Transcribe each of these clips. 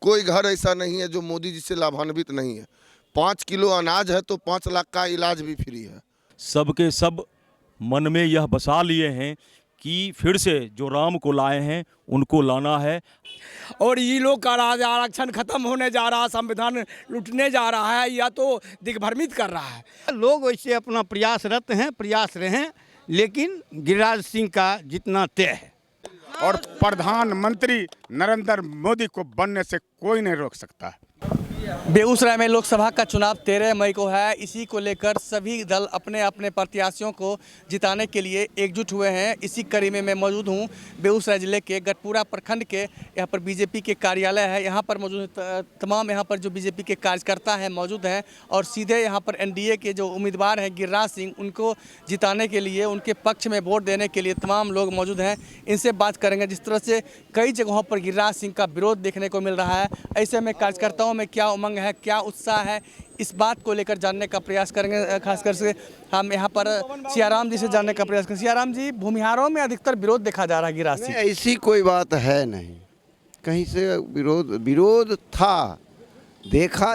कोई घर ऐसा नहीं है जो मोदी जी से लाभान्वित नहीं है। 5 किलो अनाज है तो 5 लाख का इलाज भी फ्री है। सबके सब मन में यह बसा लिए हैं कि फिर से जो राम को लाए हैं उनको लाना है। और ये लोग का आरक्षण खत्म होने जा रहा है, संविधान लुटने जा रहा है या तो दिग्भ्रमित कर रहा है। लोग वैसे अपना प्रयासरत हैं, प्रयास रहें, लेकिन गिरिराज सिंह का जितना तय है। और प्रधानमंत्री नरेंद्र मोदी को बनने से कोई नहीं रोक सकता है। बेगूसराय में लोकसभा का चुनाव 13 मई को है। इसी को लेकर सभी दल अपने अपने प्रत्याशियों को जिताने के लिए एकजुट हुए हैं। इसी कड़ी में मैं मौजूद हूं बेगूसराय जिले के गढ़पुरा प्रखंड के। यहाँ पर बीजेपी के कार्यालय है। यहाँ पर मौजूद तमाम यहाँ पर जो बीजेपी के कार्यकर्ता हैं मौजूद हैं और सीधे यहाँ पर एनडीए के जो उम्मीदवार हैं गिरिराज सिंह, उनको जिताने के लिए, उनके पक्ष में वोट देने के लिए तमाम लोग मौजूद हैं। इनसे बात करेंगे। जिस तरह से कई जगहों पर गिरिराज सिंह का विरोध देखने को मिल रहा है, ऐसे में कार्यकर्ताओं में क्या उमंग है, क्या उत्साह है, इस बात को लेकर जानने का प्रयास करेंगे। खासकर से हम यहाँ पर सियाराम जी से जानने का प्रयास करें। सियाराम जी, भूमिहारों में अधिकतर विरोध देखा जा रहा है गिरिराज सिंह। ऐसी कोई बात है नहीं, कहीं से विरोध था, देखा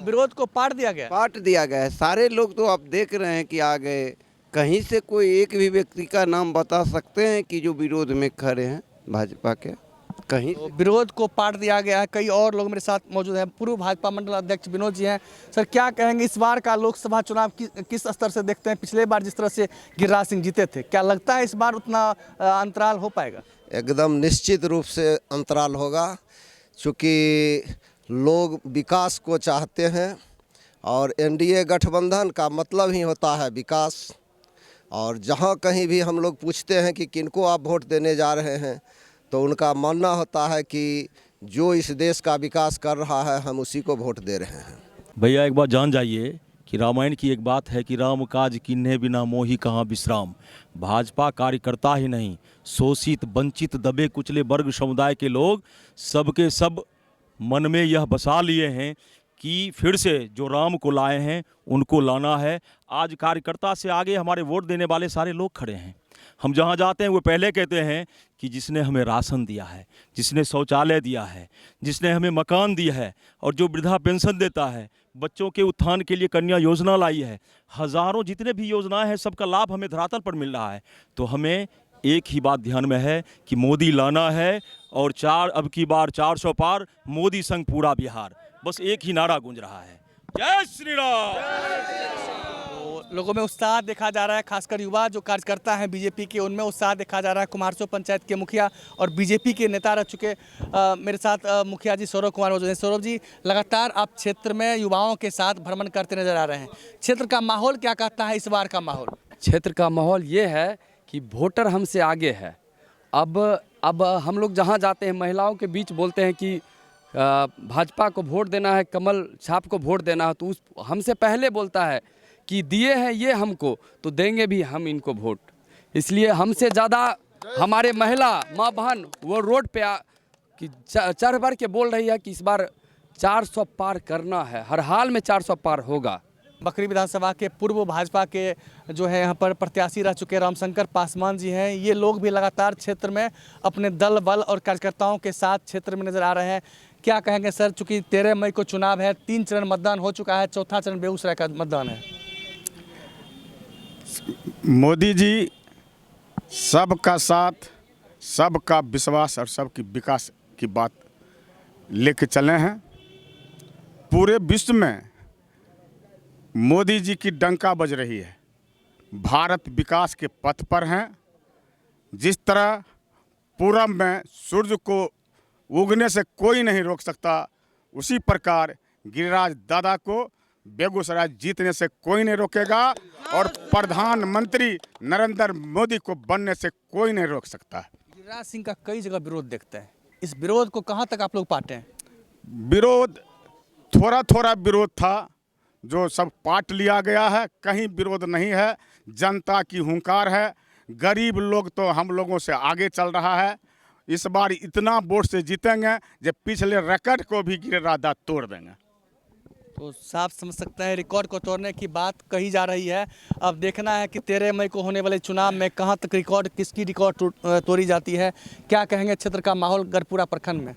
विरोध को पाट दिया गया है। सारे लोग तो आप देख रहे हैं कि आ गए। कहीं से कोई एक भी व्यक्ति का नाम बता सकते हैं कि जो विरोध में खड़े हैं भाजपा के? कहीं तो विरोध को पाट दिया गया है। कई और लोग मेरे साथ मौजूद हैं। पूर्व भाजपा मंडल अध्यक्ष विनोद जी हैं। सर, क्या कहेंगे इस बार का लोकसभा चुनाव किस स्तर से देखते हैं? पिछले बार जिस तरह से गिरिराज सिंह जीते थे, क्या लगता है इस बार उतना अंतराल हो पाएगा? एकदम निश्चित रूप से अंतराल होगा, क्योंकि लोग विकास को चाहते हैं और एनडीए गठबंधन का मतलब ही होता है विकास। और जहाँ कहीं भी हम लोग पूछते हैं कि किनको आप वोट देने जा रहे हैं, तो उनका मानना होता है कि जो इस देश का विकास कर रहा है हम उसी को वोट दे रहे हैं। भैया एक बात जान जाइए कि रामायण की एक बात है कि राम काज कीन्हे बिना मोहि कहाँ विश्राम। भाजपा कार्यकर्ता ही नहीं, शोषित, वंचित, दबे कुचले वर्ग समुदाय के लोग सबके सब मन में यह बसा लिए हैं कि फिर से जो राम को लाए हैं उनको लाना है। आज कार्यकर्ता से आगे हमारे वोट देने वाले सारे लोग खड़े हैं। हम जहाँ जाते हैं वो पहले कहते हैं कि जिसने हमें राशन दिया है, जिसने शौचालय दिया है, जिसने हमें मकान दिया है और जो वृद्धा पेंशन देता है, बच्चों के उत्थान के लिए कन्या योजना लाई है, हज़ारों जितने भी योजनाएं हैं सबका लाभ हमें धरातल पर मिल रहा है। तो हमें एक ही बात ध्यान में है कि मोदी लाना है और अब की बार 400 पार, मोदी संग पूरा बिहार। बस एक ही नारा गूंज रहा है, जय श्री राम। लोगों में उत्साह देखा जा रहा है। खासकर युवा जो कार्यकर्ता हैं बीजेपी के, उनमें उत्साह देखा जा रहा है। कुमारसो पंचायत के मुखिया और बीजेपी के नेता रह चुके मेरे साथ मुखिया जी सौरभ कुमार मौजूद हैं। सौरभ जी, लगातार आप क्षेत्र में युवाओं के साथ भ्रमण करते नजर आ रहे हैं। क्षेत्र का माहौल क्या कहता है इस बार का माहौल? क्षेत्र का माहौल ये है कि वोटर हमसे आगे है। अब हम लोग जहाँ जाते हैं महिलाओं के बीच बोलते हैं कि भाजपा को वोट देना है, कमल छाप को वोट देना है, तो हमसे पहले बोलता है कि दिए हैं ये हमको तो देंगे भी हम इनको वोट। इसलिए हमसे ज़्यादा हमारे महिला माँ बहन वो रोड पे कि चढ़ बढ़ के बोल रही है कि इस बार 400 पार करना है, हर हाल में 400 पार होगा। बकरी विधानसभा के पूर्व भाजपा के जो है यहाँ पर प्रत्याशी रह चुके रामशंकर पासवान जी हैं। ये लोग भी लगातार क्षेत्र में अपने दल बल और कार्यकर्ताओं के साथ क्षेत्र में नजर आ रहे हैं। क्या कहेंगे सर? चूँकि 13 मई को चुनाव है, 3 चरण मतदान हो चुका है, चौथा चरण बेगूसराय का मतदान है। मोदी जी सबका साथ, सबका विश्वास और सबकी विकास की बात लेके चले हैं। पूरे विश्व में मोदी जी की डंका बज रही है। भारत विकास के पथ पर हैं। जिस तरह पूरब में सूर्य को उगने से कोई नहीं रोक सकता, उसी प्रकार गिरिराज दादा को बेगूसराय जीतने से कोई नहीं रोकेगा और प्रधानमंत्री नरेंद्र मोदी को बनने से कोई नहीं रोक सकता। गिरिराज सिंह का कई जगह विरोध देखते हैं। इस विरोध को कहाँ तक आप लोग पाते हैं? विरोध थोड़ा थोड़ा विरोध था जो सब पाट लिया गया है। कहीं विरोध नहीं है। जनता की हुंकार है। गरीब लोग तो हम लोगों से आगे चल रहा है। इस बार इतना वोट से जीतेंगे जो पिछले रिकॉर्ड को भी गिरिराज दादा तोड़ देंगे। तो साफ समझ सकते हैं रिकॉर्ड को तोड़ने की बात कही जा रही है। अब देखना है कि 13 मई को होने वाले चुनाव में कहां तक रिकॉर्ड, किसकी रिकॉर्ड तोड़ी जाती है। क्या कहेंगे क्षेत्र का माहौल गढ़पुरा प्रखंड में?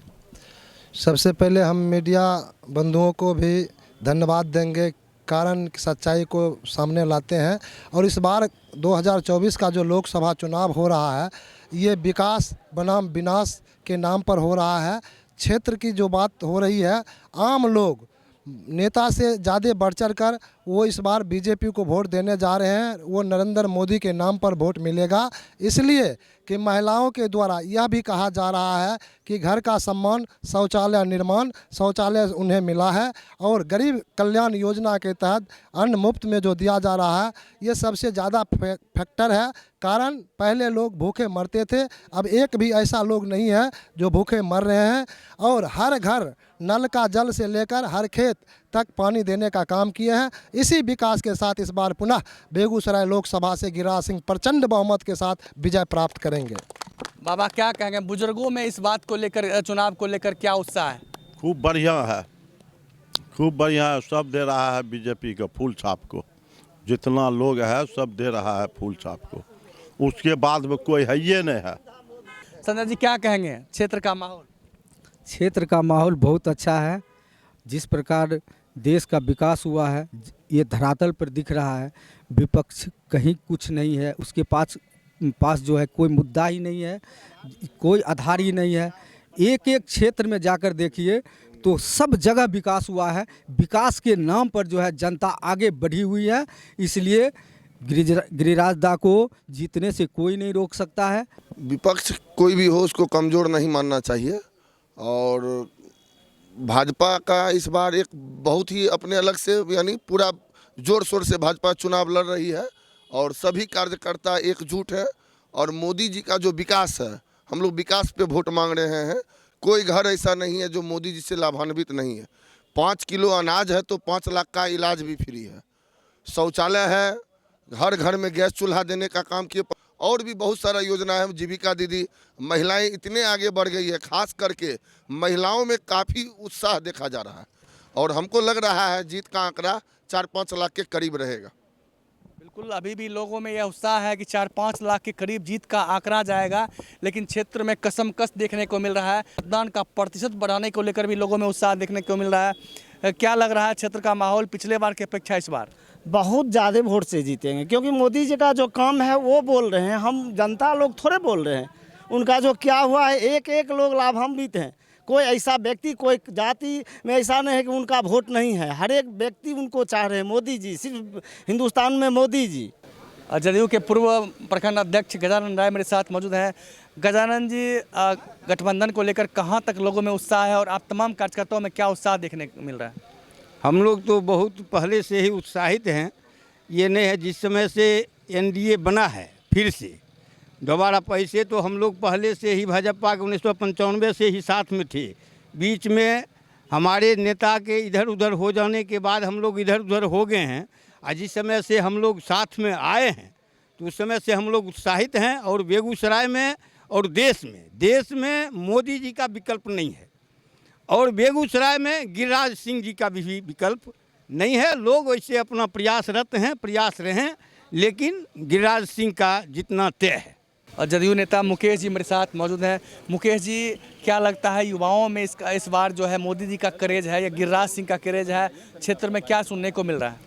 सबसे पहले हम मीडिया बंधुओं को भी धन्यवाद देंगे, कारण सच्चाई को सामने लाते हैं। और इस बार 2024 का जो लोकसभा चुनाव हो रहा है, ये विकास बनाम विनाश के नाम पर हो रहा है। क्षेत्र की जो बात हो रही है, आम लोग नेता से ज़्यादा बढ़ चढ़ कर वो इस बार बीजेपी को वोट देने जा रहे हैं। वो नरेंद्र मोदी के नाम पर वोट मिलेगा, इसलिए कि महिलाओं के द्वारा यह भी कहा जा रहा है कि घर का सम्मान, शौचालय निर्माण, शौचालय उन्हें मिला है। और गरीब कल्याण योजना के तहत अन्न मुफ्त में जो दिया जा रहा है, ये सबसे ज़्यादा फैक्टर है। कारण पहले लोग भूखे मरते थे, अब एक भी ऐसा लोग नहीं है जो भूखे मर रहे हैं। और हर घर नल का जल से लेकर हर खेत तक पानी देने का काम किए हैं। इसी विकास के साथ इस बार पुनः बेगूसराय लोकसभा से गिरिराज सिंह प्रचंड बहुमत के साथ विजय प्राप्त करेंगे। बाबा क्या कहेंगे, बुजुर्गों में इस बात को लेकर, चुनाव को लेकर क्या उत्साह है? खूब बढ़िया है, खूब बढ़िया है। सब दे रहा है बीजेपी का फूल छाप को, जितना लोग है सब दे रहा है फूल छाप को, उसके बाद में कोई है ये नहीं है। संजय जी क्या कहेंगे, क्षेत्र का माहौल? क्षेत्र का माहौल बहुत अच्छा है। जिस प्रकार देश का विकास हुआ है, ये धरातल पर दिख रहा है। विपक्ष कहीं कुछ नहीं है, उसके पास जो है कोई मुद्दा ही नहीं है, कोई आधार ही नहीं है। एक एक क्षेत्र में जाकर देखिए तो सब जगह विकास हुआ है। विकास के नाम पर जो है जनता आगे बढ़ी हुई है, इसलिए गिरिराज दा को जीतने से कोई नहीं रोक सकता है। विपक्ष कोई भी हो उसको कमज़ोर नहीं मानना चाहिए। और भाजपा का इस बार एक बहुत ही अपने अलग से, यानी पूरा जोर शोर से भाजपा चुनाव लड़ रही है और सभी कार्यकर्ता एकजुट है। और मोदी जी का जो विकास है, हम लोग विकास पे वोट मांग रहे हैं। कोई घर ऐसा नहीं है जो मोदी जी से लाभान्वित नहीं है। 5 किलो अनाज है तो 5 लाख का इलाज भी फ्री है। शौचालय है, हर घर में गैस चूल्हा देने का काम किए, और भी बहुत सारा योजना है। जीविका दीदी, महिलाएं इतने आगे बढ़ गई है, खास करके महिलाओं में काफ़ी उत्साह देखा जा रहा है। और हमको लग रहा है जीत का आंकड़ा 4-5 लाख के करीब रहेगा। बिल्कुल, अभी भी लोगों में यह उत्साह है कि 4-5 लाख के करीब जीत का आंकड़ा जाएगा। लेकिन क्षेत्र में कसमकस देखने को मिल रहा है। मतदान का प्रतिशत बढ़ाने को लेकर भी लोगों में उत्साह देखने को मिल रहा है। क्या लग रहा है क्षेत्र का माहौल पिछले बार की अपेक्षा इस बार? बहुत ज़्यादा वोट से जीतेंगे, क्योंकि मोदी जी का जो काम है वो बोल रहे हैं, हम जनता लोग थोड़े बोल रहे हैं। उनका जो क्या हुआ है, एक एक लोग लाभान्वित हैं। कोई ऐसा व्यक्ति, कोई जाति में ऐसा नहीं है कि उनका वोट नहीं है। हर एक व्यक्ति उनको चाह रहे हैं, मोदी जी, सिर्फ हिंदुस्तान में मोदी जी। जदयू के पूर्व प्रखंड अध्यक्ष गजानन राय मेरे साथ मौजूद हैं। गजानन जी, गठबंधन को लेकर कहाँ तक लोगों में उत्साह है और आप तमाम कार्यकर्ताओं में क्या उत्साह देखने को मिल रहा है? हम लोग तो बहुत पहले से ही उत्साहित हैं। ये नहीं है जिस समय से एनडीए बना है फिर से दोबारा, पैसे तो हम लोग पहले से ही भाजपा के 1995 से ही साथ में थे। बीच में हमारे नेता के इधर उधर हो जाने के बाद हम लोग इधर उधर हो गए हैं। आज जिस समय से हम लोग साथ में आए हैं तो उस समय से हम लोग उत्साहित हैं। और बेगूसराय में और देश में मोदी जी का विकल्प नहीं है, और बेगूसराय में गिरिराज सिंह जी का भी विकल्प नहीं है। लोग वैसे अपना प्रयासरत हैं, प्रयास रहें, लेकिन गिरिराज सिंह का जितना तय है। और जदयू नेता मुकेश जी मेरे साथ मौजूद हैं। मुकेश जी, क्या लगता है युवाओं में इस बार जो है मोदी जी का क्रेज है या गिरिराज सिंह का क्रेज है? क्षेत्र में क्या सुनने को मिल रहा है?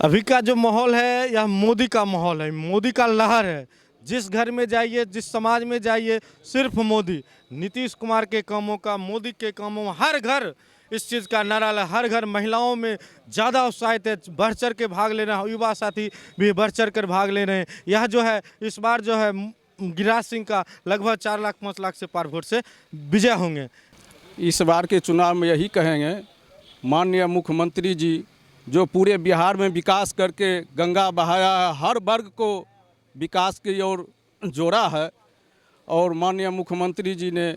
अभी का जो माहौल है यह मोदी का माहौल है, मोदी का लहर है। जिस घर में जाइए, जिस समाज में जाइए, सिर्फ मोदी। नीतीश कुमार के कामों का, मोदी के कामों में हर घर इस चीज़ का नारा है। हर घर महिलाओं में ज़्यादा उत्साहित है, बढ़ चढ़ के भाग ले रहे हैं। युवा साथी भी बढ़ चढ़ कर भाग ले रहे हैं। यह जो है इस बार जो है गिरिराज सिंह का लगभग 4-5 लाख से पार वोट से विजय होंगे। इस बार के चुनाव में यही कहेंगे, माननीय मुख्यमंत्री जी जो पूरे बिहार में विकास करके गंगा बहाया है, हर वर्ग को विकास की ओर जोड़ा है। और माननीय मुख्यमंत्री जी ने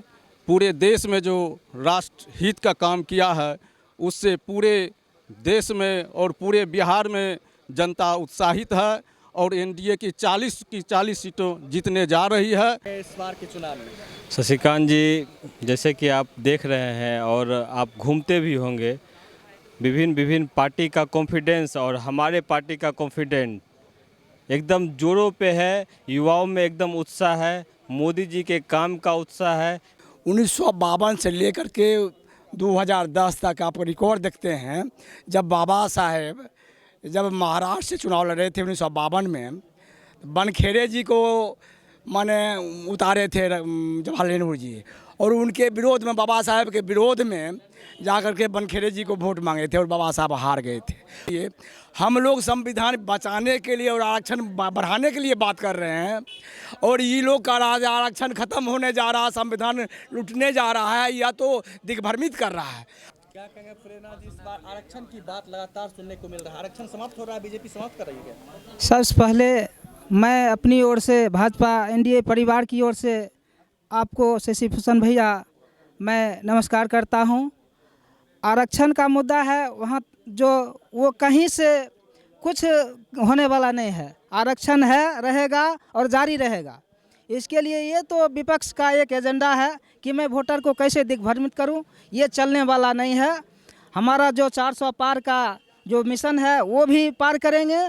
पूरे देश में जो राष्ट्र हित का काम किया है, उससे पूरे देश में और पूरे बिहार में जनता उत्साहित है। और एनडीए की 40 सीटों जीतने जा रही है इस बार के चुनाव में। शशिकांत जी, जैसे कि आप देख रहे हैं और आप घूमते भी होंगे, विभिन्न पार्टी का कॉन्फिडेंस और हमारे पार्टी का कॉन्फिडेंस एकदम जोरों पे है। युवाओं में एकदम उत्साह है, मोदी जी के काम का उत्साह है। 1952 से लेकर के 2010 तक आप रिकॉर्ड देखते हैं, जब बाबा साहेब जब महाराष्ट्र से चुनाव लड़ रहे थे 1952 में, बनखेड़े जी को माने उतारे थे जवाहरलाल नेहरू जी, और उनके विरोध में, बाबा साहेब के विरोध में जाकर के बनखेड़े जी को वोट मांगे थे और बाबा साहब हार गए थे। ये हम लोग संविधान बचाने के लिए और आरक्षण बढ़ाने के लिए बात कर रहे हैं, और ये लोग का आरक्षण खत्म होने जा रहा है, संविधान लुटने जा रहा है, या तो दिग्भ्रमित कर रहा है। क्या कहेंगे प्रेरणा जी, इस बार आरक्षण की बात लगातार सुनने को मिल रहा है, आरक्षण समाप्त हो रहा है, बीजेपी समाप्त कर रही है? सबसे पहले मैं अपनी ओर से, भाजपा एनडीए परिवार की ओर से आपको शशि भूषण भैया मैं नमस्कार करता हूं। आरक्षण का मुद्दा है वहाँ जो वो कहीं से कुछ होने वाला नहीं है, आरक्षण है, रहेगा और जारी रहेगा। इसके लिए ये तो विपक्ष का एक एजेंडा है कि मैं वोटर को कैसे दिग्भ्रमित करूं, ये चलने वाला नहीं है। हमारा जो 400 पार का जो मिशन है वो भी पार करेंगे।